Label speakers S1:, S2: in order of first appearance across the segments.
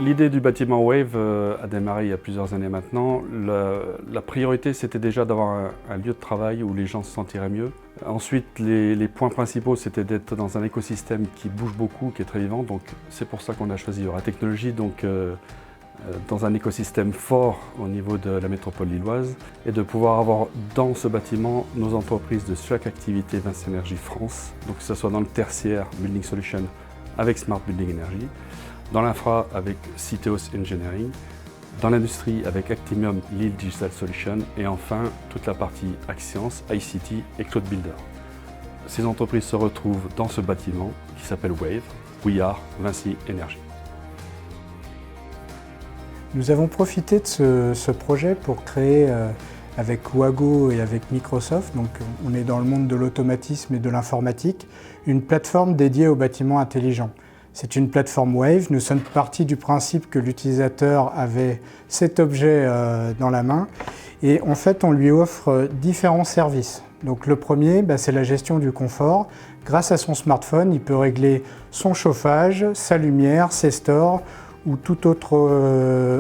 S1: L'idée du bâtiment Wave a démarré il y a plusieurs années maintenant. La priorité, c'était déjà d'avoir un lieu de travail où les gens se sentiraient mieux. Ensuite, les points principaux, c'était d'être dans un écosystème qui bouge beaucoup, qui est très vivant. Donc, c'est pour ça qu'on a choisi Eura Technologies, dans un écosystème fort au niveau de la métropole lilloise, et de pouvoir avoir dans ce bâtiment nos entreprises de chaque activité Vinci Énergie France, donc que ce soit dans le tertiaire Building Solutions avec Smart Building Energy, dans l'infra avec Citeos Engineering, dans l'industrie avec Actimium Lille Digital Solutions et enfin toute la partie Axience, ICT et Cloud Builder. Ces entreprises se retrouvent dans ce bâtiment qui s'appelle Wave, We Are Vinci Énergie.
S2: Nous avons profité de ce projet pour créer avec Wago et avec Microsoft, donc on est dans le monde de l'automatisme et de l'informatique, une plateforme dédiée aux bâtiments intelligents. C'est une plateforme Wave. Nous sommes partis du principe que l'utilisateur avait cet objet dans la main et en fait on lui offre différents services. Donc le premier, c'est la gestion du confort. Grâce à son smartphone, il peut régler son chauffage, sa lumière, ses stores ou tout autre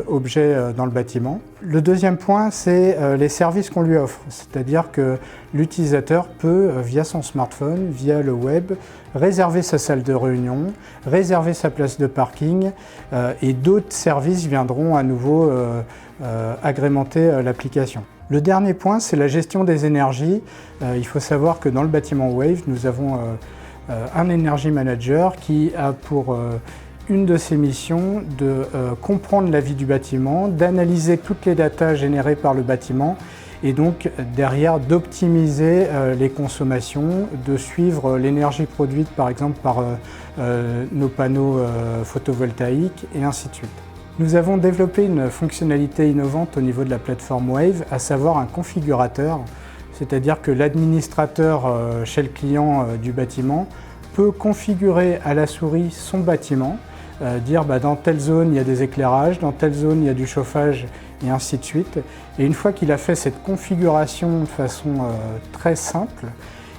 S2: objet dans le bâtiment. Le deuxième point, c'est les services qu'on lui offre, c'est-à-dire que l'utilisateur peut, via son smartphone, via le web, réserver sa salle de réunion, réserver sa place de parking et d'autres services viendront à nouveau agrémenter l'application. Le dernier point, c'est la gestion des énergies. Il faut savoir que dans le bâtiment Wave, nous avons un Energy Manager qui a pour une de ses missions de comprendre la vie du bâtiment, d'analyser toutes les datas générées par le bâtiment et donc derrière d'optimiser les consommations, de suivre l'énergie produite par exemple par nos panneaux photovoltaïques et ainsi de suite. Nous avons développé une fonctionnalité innovante au niveau de la plateforme Wave, à savoir un configurateur, c'est-à-dire que l'administrateur chez le client du bâtiment peut configurer à la souris son bâtiment, dire dans telle zone il y a des éclairages, dans telle zone il y a du chauffage et ainsi de suite. Et une fois qu'il a fait cette configuration de façon très simple,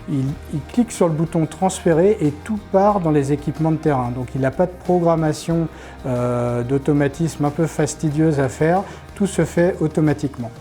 S2: il clique sur le bouton transférer et tout part dans les équipements de terrain. Donc il n'a pas de programmation d'automatisme un peu fastidieuse à faire, tout se fait automatiquement.